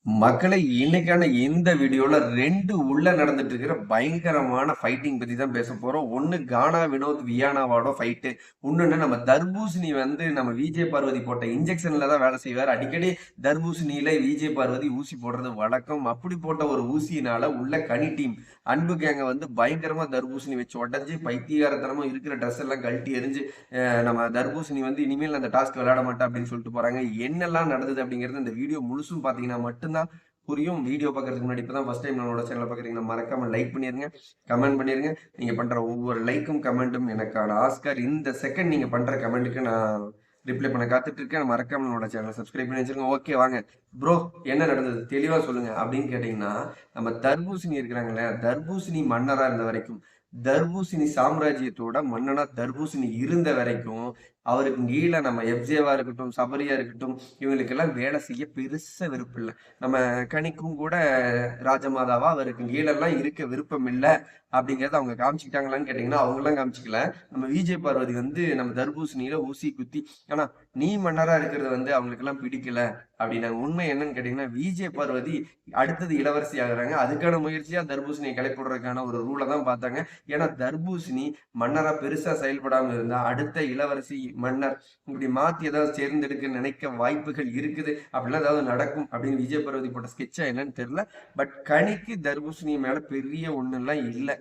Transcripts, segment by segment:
மக்களை இன்னைக்கான இந்த வீடியோல 2 உள்ள நடந்துட்டு இருக்கிற பயங்கரமான ஃபைட்டிங் பத்தி தான் பேச போறோம். ஒண்ணு கானா வினோத் வியானாவோட ஃபைட்டு. இன்னொன்னு நம்ம தர்பூசணி வந்து நம்ம விஜய் பார்வதி போட்ட இன்ஜெக்ஷன்ல தான் வேலை செய்வார். அடிக்கடி தர்பூசணியில விஜய் பார்வதி ஊசி போடுறது வழக்கம். அப்படி போட்ட ஒரு ஊசியினால உள்ள கனி டீம் அன்பு கேங்க வந்து பயங்கரமா தர்பூசணி வச்சு உடஞ்சி பைத்தியகாரத்தனமா இருக்கிற ட்ரெஸ் எல்லாம் கழட்டி எரிஞ்சு நம்ம தர்பூசணி வந்து இனிமேல் அந்த டாஸ்க் விளையாட மாட்டேன் அப்படின்னு சொல்லிட்டு போறாங்க. என்னெல்லாம் நடந்தது அப்படிங்கிறது இந்த வீடியோ முழுசும் பாத்தீங்கன்னா மட்டும்தான் புரியும். வீடியோ பார்க்கறதுக்கு முன்னாடி இப்பதான் ஃபர்ஸ்ட் டைம் நம்மளோட சேனலை பார்க்குறீங்கன்னா மறக்காம லைக் பண்ணிருங்க, கமெண்ட் பண்ணிருங்க. நீங்க பண்ற ஒவ்வொரு லைக்கும் கமெண்ட்டும் எனக்கான ஆஸ்கார். இந்த செகண்ட் நீங்க பண்ற கமெண்ட்டுக்கு நான் ரிப்ளை பண்ண காத்துட்டு இருக்கேன். மறக்காம நம்மளோட சேனலை சப்ஸ்கிரைப் பண்ணி வச்சிருங்க. ஓகே வாங்க ப்ரோ, என்ன நடந்தது தெளிவா சொல்லுங்க அப்படின்னு கேட்டீங்கன்னா, நம்ம தர்பூசணி இருக்கிறாங்களே, தர்பூசணி மன்னரா இருந்த வரைக்கும், தர்பூசணி சாம்ராஜ்யத்தோட மன்னனா தர்பூசணி இருந்த வரைக்கும் அவருக்கு கீழே நம்ம எஃப்ஜேவா இருக்கட்டும், சபரியா இருக்கட்டும், இவங்களுக்கெல்லாம் வேலை செய்ய பெருசா விருப்பம் இல்லை. நம்ம கணிக்கும் கூட ராஜமாதாவா அவருக்கு கீழெல்லாம் இருக்க விருப்பம் இல்லை அப்படிங்கறத அவங்க காமிச்சுக்கிட்டாங்களான்னு கேட்டீங்கன்னா அவங்கெல்லாம் காமிச்சிக்கல. நம்ம விஜய் பார்வதி வந்து நம்ம தர்பூசணியில ஊசி குத்தி, ஆனா நீ மன்னரா இருக்கிறது வந்து அவங்களுக்கு எல்லாம் பிடிக்கல அப்படின்னாங்க. உண்மை என்னன்னு கேட்டீங்கன்னா, விஜய் பார்வதி அடுத்தது இளவரசி ஆகுறாங்க. அதுக்கான முயற்சியா தர்பூசணியை கிளப்பிடுறதுக்கான ஒரு ரூலை தான் பார்த்தாங்க. ஏன்னா தர்பூசணி மன்னரா பெருசா செயல்படாம இருந்தா அடுத்த இளவரசி மன்னர் இப்படி மாத்தி ஏதாவது தேர்ந்தெடுக்க நினைக்க வாய்ப்புகள் இருக்குது. அப்படிலாம் ஏதாவது நடக்கும் அப்படின்னு விஜய் பார்வதி போட்ட ஸ்கெட்சா என்னன்னு தெரியல. பட் கனிக்கு தர்பூசணி மேல பெரிய ஒண்ணு எல்லாம் இல்லை.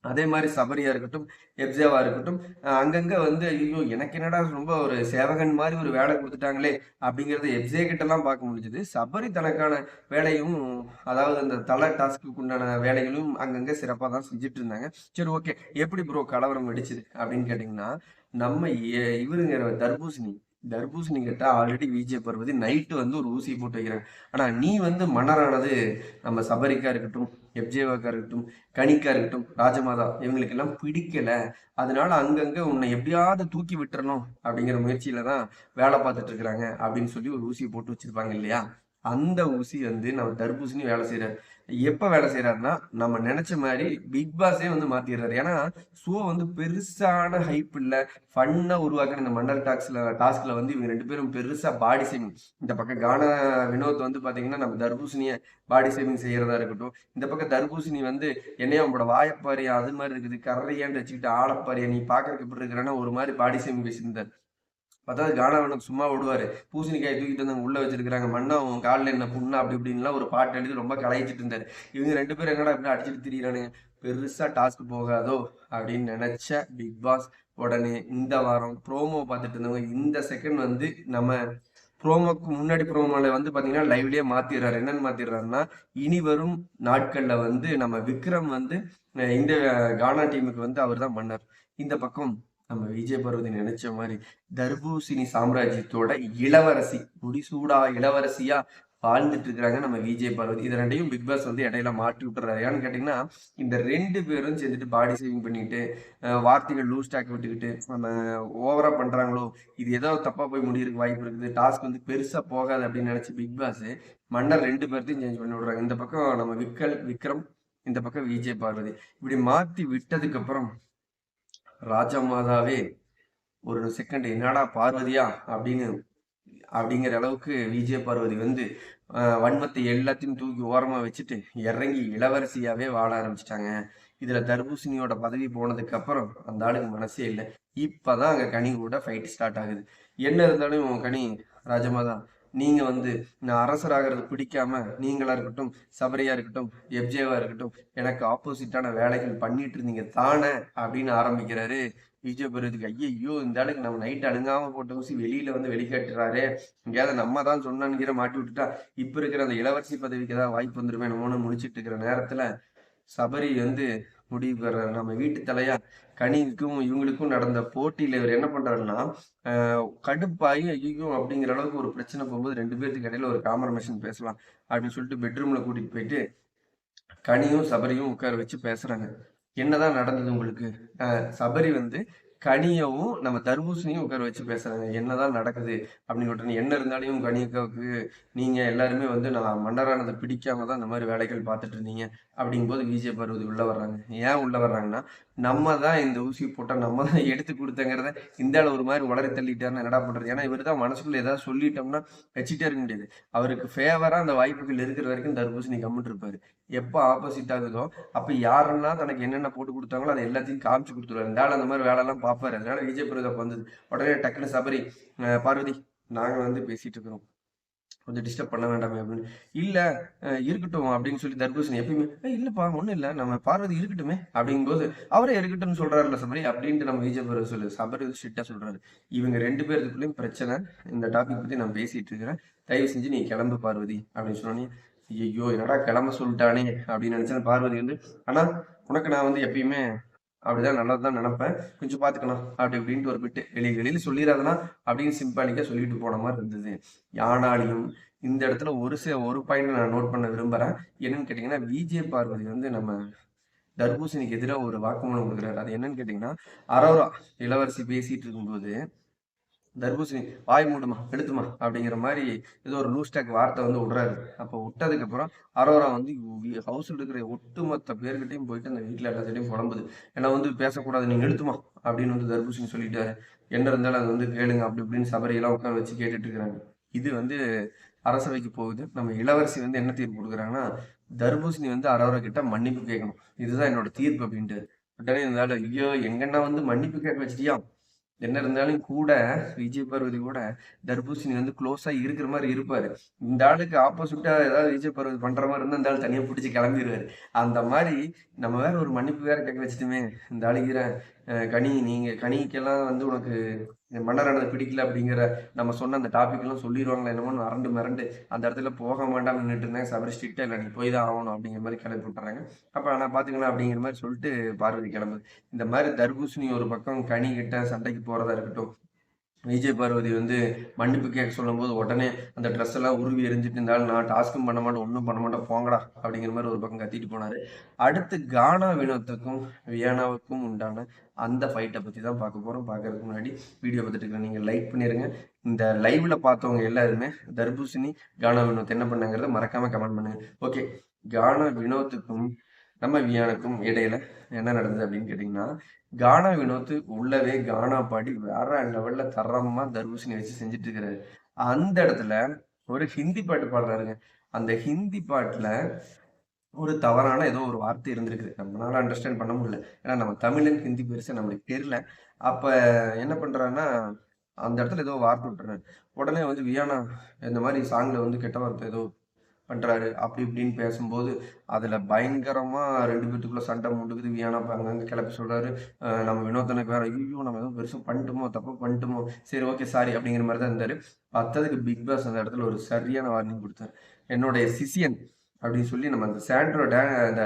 அதே மாதிரி சபரியா இருக்கட்டும், எப்ஜாவா இருக்கட்டும், அங்கங்க வந்து ஐயோ எனக்கு என்னடா ரொம்ப ஒரு சேவகன் மாதிரி ஒரு வேலை கொடுத்துட்டாங்களே அப்படிங்கறத எப்ஜே கிட்ட எல்லாம் பார்க்க முடிஞ்சது. சபரி தனக்கான வேலையும், அதாவது அந்த தலை டாஸ்க்கு உண்டான வேலைகளும் அங்கங்க சிறப்பா தான் செஞ்சுட்டு இருந்தாங்க. சரி ஓகே, எப்படி ப்ரோ கலவரம் வெடிச்சுது அப்படின்னு கேட்டீங்கன்னா, நம்ம இவருங்க தர்பூசணி தர்பூசணி கிட்ட ஆல்ரெடி விஜய் பார்வதி நைட்டு வந்து ஒரு ஊசி போட்டு வைக்கிறாங்க. ஆனா நீ வந்து மன்னரானது நம்ம சபரிக்கா இருக்கட்டும், எப்ஜேவாக்கா இருக்கட்டும், கணிக்கா இருக்கட்டும், ராஜமாதா இவங்களுக்கு எல்லாம் பிடிக்கல. அதனால அங்கங்க உன்னை எப்படியாவது தூக்கி விட்டுறணும் அப்படிங்கிற முயற்சியில தான் வேலை பார்த்துட்டு இருக்கிறாங்க அப்படின்னு சொல்லி ஒரு ஊசியை போட்டு வச்சிருப்பாங்க இல்லையா? அந்த ஊசி வந்து நம்ம தர்பூசணி வேலை செய்யறாரு. எப்ப வேலை செய்யறாருன்னா, நம்ம நினைச்ச மாதிரி பிக் பாஸே வந்து மாத்திடுறாரு. ஏன்னா ஷோ வந்து பெருசான ஹைப் இல்ல, ஃபன்னா உருவாக்குன இந்த மண்டல் டாஸ்க்ல வந்து இவங்க 2 பேரும் பெருசா பாடி ஷேமிங். இந்த பக்கம் கானா வினோத் வந்து பாத்தீங்கன்னா நம்ம தர்பூசணிய பாடி ஷேமிங் செய்யறதா இருக்கட்டும். இந்த பக்கம் தர்பூசணி வந்து என்னையா உங்களோட வாயப்பாரியா அது மாதிரி இருக்குது, கரையான்னு வச்சுக்கிட்டு ஆளப்பாரியா நீ பாக்குறதுக்கு எப்படி இருக்கிறான்னா ஒரு மாதிரி பாடி ஷேமிங் பேசியிருந்தார். பார்த்தா கானாவினுக்கு சும்மா விடுவாரு. பூசணிக்காய் தூக்கிட்டு வந்து உள்ள வச்சிருக்காங்க. மண்ணா உன் காலில் என்ன புண்ணா அப்படி இப்படின்லாம் ஒரு பாட்டு எழுதி ரொம்ப கலாய்ச்சிட்டு இருந்தாரு. இவங்க 2 பேரும் என்னடா இப்படி அடிச்சுட்டு திரியிறானுங்க, பெருசா டாஸ்க் போகாதோ அப்படின்னு நினைச்ச பிக் பாஸ் உடனே இந்த வாரம் ப்ரோமோ பார்த்துட்டு இருந்தவங்க இந்த செகண்ட் வந்து நம்ம ப்ரோமோக்கு முன்னாடி ப்ரோமோல வந்து பாத்தீங்கன்னா லைவ்லயே மாத்திடுறாரு. என்னன்னு மாத்திடுறாருன்னா, இனி வரும் நாட்கள்ல வந்து நம்ம விக்ரம் வந்து இந்த கானா டீமுக்கு வந்து அவர் தான் மன்னர். இந்த பக்கம் நம்ம விஜய் பார்வதி நினைச்ச மாதிரி தர்பூசணி சாம்ராஜ்யத்தோட இளவரசி, முடிசூடா இளவரசியா வாழ்ந்துட்டு இருக்கிறாங்க நம்ம விஜய் பார்வதி. இது ரெண்டையும் பிக் பாஸ் வந்து இடையில மாட்டி விட்டுறாரு. ஏன்னு கேட்டீங்கன்னா, இந்த 2 பேரும் சேர்ந்துட்டு பாடி சேவிங் பண்ணிட்டு, வார்த்தைகள் லூஸ் டாக் விட்டுக்கிட்டு நம்ம ஓவரா பண்றாங்களோ, இது ஏதோ தப்பா போய் முடியறதுக்கு வாய்ப்பு இருக்குது, டாஸ்க் வந்து பெருசா போகாது அப்படின்னு நினைச்சு பிக் பாஸ் மன்னர் 2 பேர்த்தையும் சேஞ்ச் பண்ணி விடுறாங்க. இந்த பக்கம் நம்ம விக்ரம், இந்த பக்கம் விஜய் பார்வதி. இப்படி மாத்தி விட்டதுக்கு அப்புறம் ராஜா மாதாவே ஒரு செகண்ட் என்னடா பார்வதியா அப்படின்னு அப்படிங்கிற அளவுக்கு விஜய் பார்வதி வந்து வன்மத்தை எல்லாத்தையும் தூக்கி ஓரமா வச்சுட்டு இறங்கி இளவரசியாவே வாழ ஆரம்பிச்சிட்டாங்க. இதுல தர்பூசணியோட பதவி போனதுக்கு அப்புறம் அந்த ஆளுக்கு மனசே இல்லை. இப்பதான் அங்க கனி கூட ஃபைட் ஸ்டார்ட் ஆகுது. என்ன இருந்தாலும் கனி, ராஜமாதா, நீங்க வந்து நான் அரசராகிறது பிடிக்காம நீங்களா இருக்கட்டும், சபரியா இருக்கட்டும், எப்ஜேவா இருக்கட்டும், எனக்கு ஆப்போசிட்டான வேலைகள் பண்ணிட்டு இருந்தீங்க தானே அப்படின்னு ஆரம்பிக்கிறாரு. விஜய் பெறுவதுக்கு ஐயையோ இந்த ஆளுக்கு நம்ம நைட் அணுகாம போட்ட ஊசி வெளியில வந்து வெளிக்காட்டுறாரு, எங்கேயாவது நம்ம தான் சொன்னான்ங்கிற மாட்டி விட்டுட்டா இப்ப இருக்கிற அந்த இளவரசி பதவிக்கு ஏதாவது வாய்ப்பு வந்துருமே நம்மன்னு முடிச்சிட்டு இருக்கிற நேரத்துல சபரி வந்து முடிவு பெறாரு. நம்ம வீட்டு தலையா கனிக்கும் இவங்களுக்கும் நடந்த போட்டியில இவர் என்ன பண்றாருன்னா, கடுப்பாயி ஐயோ அப்படிங்கிற அளவுக்கு ஒரு பிரச்சனை போகும்போது 2 பேருக்கு இடையில ஒரு காம்ப்ரமைசேஷன் பேசலாம் அப்படின்னு சொல்லிட்டு பெட்ரூம்ல கூட்டிட்டு போயிட்டு கனியும் சபரியும் உட்கார வச்சு பேசுறாங்க. என்னதான் நடந்தது உங்களுக்கு? சபரி வந்து கனியவும் நம்ம தர்பூசணியும் உட்கார வச்சு பேசுறாங்க. என்னதான் நடக்குது அப்படின்னு சொல்லிட்டு, என்ன இருந்தாலும் கனியக்காவுக்கு நீங்க எல்லாருமே வந்து நான் மன்னரானதை பிடிக்காம தான் இந்த மாதிரி வேலைகள் பார்த்துட்டு இருந்தீங்க அப்படிங்கும்போது விஜய் பார்வதி உள்ள வர்றாங்க. ஏன் உள்ள வர்றாங்கன்னா, நம்ம தான் இந்த ஊசி போட்டா நம்ம தான் எடுத்து கொடுத்தங்கிறத இந்த ஆள் ஒரு மாதிரி உளறி தள்ளிட்டாருன்னு என்னடா பண்றது? ஏன்னா இவர் தான் மனசுக்குள்ள ஏதாவது சொல்லிட்டோம்னா வச்சுட்டே இருக்க முடியாது. அவருக்கு ஃபேவரா அந்த வாய்ப்புகள் இருக்கிற வரைக்கும் தர்பூசணி கம்முன்னு இருப்பாரு. எப்ப ஆப்போசிட் ஆகுதோ அப்ப யாரெல்லாம் தனக்கு என்னென்ன போட்டு கொடுத்தாங்களோ அதை எல்லாத்தையும் காமிச்சு கொடுத்துருவாரு. இந்த ஆள் அந்த மாதிரி வேலை எல்லாம் பார்ப்பாரு. அதனால விஜய் பிரதாப் வந்தது உடனே டக்குன்னு சபரி, பார்வதி நாங்க வந்து பேசிட்டு இருக்கிறோம், கொஞ்சம் டிஸ்டர்ப் பண்ண வேண்டாமே அப்படின்னு. இல்ல இருக்கட்டும் அப்படின்னு சொல்லி தர்பூசணி எப்பயுமே இல்லப்பா ஒண்ணும் இல்ல நம்ம பார்வதி இருக்கட்டுமே அப்படிங்கும்போது அவரே இருக்கட்டும்னு சொல்றாருல்ல சபரி அப்படின்ட்டு நம்ம விஜய் பிரதர் சொல்லு சபரி ஸ்ட்ரிக்டா சொல்றாரு. இவங்க 2 பேருக்குள்ளயும் பிரச்சனை. இந்த டாபிக் பத்தி நான் பேசிட்டு இருக்கிறேன், தயவு செஞ்சு நீ கிளம்பு பார்வதி அப்படின்னு சொன்னோன்னே ஐயோ என்னடா கிளம்ப சொல்லிட்டானே அப்படின்னு நினைச்சேன். பார்வதி வந்து ஆனா உனக்கு நான் வந்து எப்பயுமே அப்படிதான் நல்லதுதான் நினைப்பேன், கொஞ்சம் பாத்துக்கணும் அப்படி இப்படின்ட்டு ஒரு பிட்டு வெளியில சொல்லிடாதனா அப்படின்னு சிம்பாலிக்கா சொல்லிட்டு போன மாதிரி இருந்தது. யானாலையும் இந்த இடத்துல ஒரு பாயிண்ட் நான் நோட் பண்ண விரும்புறேன். என்னன்னு கேட்டீங்கன்னா விஜய் பார்வதி வந்து நம்ம தர்பூசணிக்கு எதிராக ஒரு வாக்குமூலம் கொடுக்குறாரு. அது என்னன்னு கேட்டீங்கன்னா அரோரா இளவரசி பேசிட்டு இருக்கும்போது தர்பூசணி வாய் மூடுமா எடுத்துமா அப்படிங்கிற மாதிரி ஏதோ ஒரு லூஸ் டாக் வார்த்தை வந்து விடுறாரு. அப்போ விட்டதுக்கு அப்புறம் அரோரா வந்து ஹவுஸ்ல இருக்கிற ஒட்டுமொத்த பேர்கிட்டையும் போயிட்டு அந்த வீட்டுல எல்லாத்தையும் புலம்புது. ஏன்னா வந்து பேசக்கூடாது நீங்க எடுத்துமா அப்படின்னு வந்து தர்பூசணி சொல்லிட்டாரு. என்ன இருந்தாலும் அது வந்து கேளுங்க அப்படி இப்படின்னு சபரியெல்லாம் உட்கார வச்சு கேட்டுட்டு இருக்கிறாங்க. இது வந்து அரசவைக்கு போகுது. நம்ம இளவரசி வந்து என்ன தீர்ப்பு கொடுக்குறாங்கன்னா தர்பூசணி வந்து அரோரா கிட்ட மன்னிப்பு கேட்கணும், இதுதான் என்னோட தீர்ப்பு அப்படின்ட்டு. உடனே இருந்தாலும் ஐயோ எங்கன்னா வந்து மன்னிப்பு கேட்க வச்சிட்டியா? என்ன இருந்தாலும் கூட விஜய் பார்வதி கூட தர்பூசணி வந்து க்ளோஸா இருக்கிற மாதிரி இருப்பாரு. இந்த ஆளுக்கு ஆப்போசிட்டா ஏதாவது விஜய் பார்வதி பண்ற மாதிரி இருந்தா இந்த ஆள் தனியா பிடிச்சி கிளம்பிடுவாரு. அந்த மாதிரி நம்ம வேற ஒரு மன்னிப்பு வேற கேட்க வச்சுட்டுமே இந்த ஆளுகிற கனி நீங்க கனிக்கெல்லாம் வந்து உனக்கு மன்னரானது பிடிக்கல அப்படிங்கிற நம்ம சொன்ன அந்த டாபிக் எல்லாம் சொல்லிடுவாங்களா என்னமோ அரண்டு மிரண்டு அந்த இடத்துல போக மாட்டான்னு நின்றுட்டு இருந்தேன். சபரி ஸ்ட்ரிக்டா இல்லை நீ போய் தான் ஆகணும் அப்படிங்கிற மாதிரி கிளப்பி விட்டுறாங்க. அப்ப நான் பாத்துக்கலாம் அப்படிங்கிற மாதிரி சொல்லிட்டு பார்வதி கிளம்புது. இந்த மாதிரி தர்பூசணி ஒரு பக்கம் கனி கிட்ட சண்டைக்கு போறதா இருக்கட்டும், விஜய் பார்வதி வந்து மன்னிப்பு கேட்க சொல்லும்போது உடனே அந்த ட்ரெஸ் எல்லாம் உருவி எரிஞ்சிட்டு இருந்தாலும் நான் டாஸ்க்கும் பண்ண மாட்டேன் ஒன்றும் பண்ண மாட்டேன் போங்கடா அப்படிங்கிற மாதிரி ஒரு பக்கம் கத்திட்டு போனாரு. அடுத்து கானா வினோத்துக்கும் வியானாவுக்கும் உண்டான அந்த ஃபைட்டை பத்தி தான் பார்க்க போறோம். பார்க்கறதுக்கு முன்னாடி வீடியோ பார்த்துட்டு இருக்கேன், நீங்க லைக் பண்ணிருங்க. இந்த லைவ்ல பார்த்தவங்க எல்லாருமே தர்பூசணி கானா வினோத் என்ன பண்ணாங்கிறத மறக்காம கமெண்ட் பண்ணுங்க. ஓகே, கானா வினோத்துக்கும் நம்ம வியானுக்கும் இடையில என்ன நடந்தது அப்படின்னு கேட்டீங்கன்னா கானா வினோத் உள்ளவே கானா பாடி வேற லெவல்ல தரமா தர்பூசணி வச்சு செஞ்சுட்டு இருக்கிறாரு. அந்த இடத்துல ஒரு ஹிந்தி பாட்டு பாடுறாருங்க. அந்த ஹிந்தி பாட்டுல ஒரு தவறான ஏதோ ஒரு வார்த்தை இருந்திருக்குது, நம்மளால அண்டர்ஸ்டாண்ட் பண்ண முடியல. ஏன்னா நம்ம தமிழன் ஹிந்தி பெருசா நம்மளுக்கு தெரியல. அப்ப என்ன பண்றாருன்னா அந்த இடத்துல ஏதோ வார்த்தை விட்டுறாரு. உடனே வந்து வியானா இந்த மாதிரி சாங்ல வந்து கெட்ட வார்த்தை ஏதோ பண்றாரு அப்படி இப்படின்னு பேசும்போது அதுல பயங்கரமா 2 பேத்துக்குள்ள சண்டை முண்டுக்குது. வியானா அங்கங்க கிளப்பி சொல்றாரு. நம்ம வினோதனுக்கு வேற ஐயோ நம்ம ஏதோ பெருசா பண்ணிட்டோமோ தப்பு பண்ணிட்டோமோ, சரி ஓகே சாரி அப்படிங்கிற மாதிரி தான் இருந்தாரு. பத்ததுக்கு பிக் பாஸ் அந்த இடத்துல ஒரு சரியான வார்னிங் கொடுத்தாரு. என்னுடைய சிசியன் அப்படின்னு சொல்லி நம்ம அந்த அந்த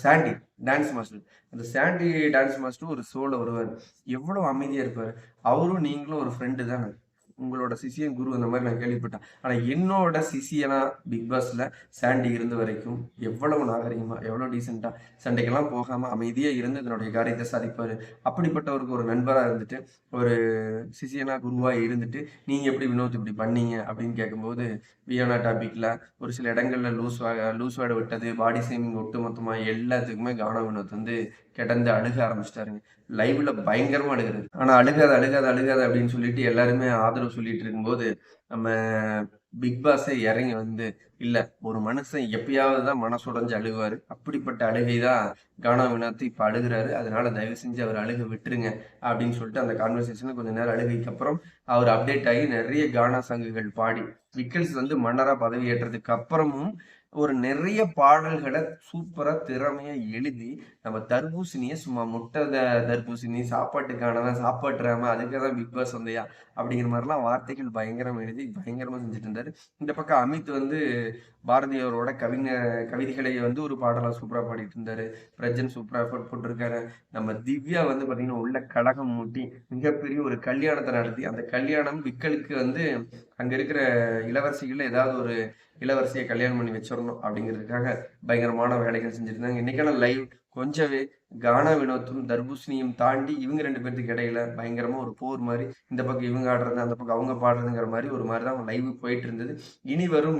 சாண்டி டான்ஸ் மாஸ்டர், அந்த சாண்டி டான்ஸ் மாஸ்டர் ஒரு ஷோல வருவார். எவ்வளவு அமைதியா இருப்பாரு. அவரும் நீங்களும் ஒரு ஃப்ரெண்டு தானே, உங்களோட சிசியன் குரு அந்த மாதிரி நான் கேள்விப்பட்டேன். ஆனா என்னோட சிசியனா பிக் பாஸ்ல சாண்டி இருந்த வரைக்கும் எவ்வளவு நாகரிகமா எவ்வளவு டீசெண்டா சண்டைக்கெல்லாம் போகாம அமைதியா இருந்து இதனுடைய காரியத்தை சாதிப்பாரு. அப்படிப்பட்டவருக்கு ஒரு நண்பரா இருந்துட்டு ஒரு சிசியனா குருவா இருந்துட்டு நீங்க எப்படி வினோத் இப்படி பண்ணீங்க அப்படின்னு கேட்கும்போது வியோனா டாபிக்ல ஒரு சில இடங்கள்ல லூஸ் வேர்டு விட்டது, பாடி ஷேமிங் ஒட்டு மொத்தமா எல்லாத்துக்குமே கானா வினோத் வந்து கிடந்து அழுக ஆரம்பிச்சிட்டாருங்க. லைவ்ல பயங்கரமா அழுகுறது. ஆனா அழுகாத அழுகாத அழுகாத அப்படின்னு சொல்லிட்டு எல்லாருமே ஆதரவு சொல்லிட்டு இருக்கும்போது நம்ம பிக் பாஸே இறங்கி வந்து இல்ல ஒரு மனுஷன் எப்பயாவது தான் மனசுடைஞ்சு அழுகுவாரு, அப்படிப்பட்ட அழுகை தான் கானா வினோத் இப்ப அழுகுறாரு, அதனால தயவு செஞ்சு அவர் அழுக விட்டுருங்க அப்படின்னு சொல்லிட்டு அந்த கான்வர்சேஷன்ல கொஞ்ச நேரம் அழுகைக்கு அப்புறம் அவர் அப்டேட் ஆகி நிறைய கானா சங்குகள் பாடி விக்கல்ஸ் வந்து மன்னரா பதவி ஏற்றதுக்கு அப்புறமும் ஒரு நிறைய பாடல்களை சூப்பரா திறமையா எழுதி நம்ம தர்பூசணியை சும்மா முட்டை தர்பூசணி சாப்பாட்டுக்கானதான் சாப்பாட்டுறாம அதுக்காக தான் பிக் பாஸ் வந்தையா அப்படிங்கிற மாதிரிலாம் வார்த்தைகள் பயங்கரமா எழுதி பயங்கரமா செஞ்சுட்டு இருந்தாரு. இந்த பக்கம் அமித் வந்து பாரதியாரோட கவிதைகளை வந்து ஒரு பாடலா சூப்பரா பாடிட்டு இருந்தாரு. பிரஜன் சூப்பரா எஃபர்ட் போட்டிருக்காரு. நம்ம திவ்யா வந்து பாத்தீங்கன்னா உள்ள கழகம் மூட்டி மிகப்பெரிய ஒரு கல்யாணத்தை நடத்தி அந்த கல்யாணம் விக்கலுக்கு வந்து அங்க இருக்கிற இளவரசிகள் ஏதாவது ஒரு இளவரசியை கல்யாணம் பண்ணி வச்சிடணும் அப்படிங்கிறதுக்காக பயங்கரமான வேலைகள் செஞ்சுட்டு இருந்தாங்க. இன்னைக்கான லைவ் கொஞ்சவே கானா வினோத்தும் தர்பூசணியும் தாண்டி இவங்க 2 பேத்துக்கு இடையில பயங்கரமா ஒரு போர் மாரி, இந்த பக்கம் இவங்க ஆடுறது, அந்த பக்கம் அவங்க பாடுறதுங்கிற மாரி ஒரு மாரி தான் லைவ் போயிட்டு இருந்தது. இனி வரும்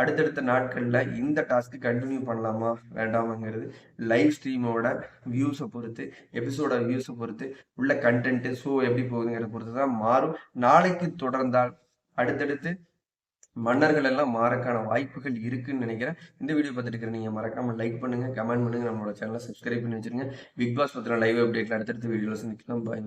அடுத்தடுத்த நாட்கள்ல இந்த டாஸ்க் கன்டினியூ பண்ணலாமா வேண்டாமாங்கிறது லைவ் ஸ்ட்ரீமோட வியூஸை பொறுத்து, எபிசோட வியூஸை பொறுத்து, உள்ள கண்டென்ட் ஷோ எப்படி போகுதுங்கிறத பொறுத்து தான் மாறும். நாளைக்கு தொடர்ந்தால் அடுத்தடுத்து மன்னர்கள் எல்லாம் மாறக்கான வாய்ப்புகள் இருக்குன்னு நினைக்கிறேன். இந்த வீடியோ பார்த்துட்டு இருக்கிற நீங்க மறக்காம லைக் பண்ணுங்க, கமெண்ட் பண்ணுங்க, நம்மளோட சேனலை சப்ஸ்கிரைப் பண்ணி வச்சிருங்க. பிக் பாஸ் பத்தின லைவ் அப்டேட்ல அடுத்தடுத்த வீடியோல சந்திக்கலாம். பாய்.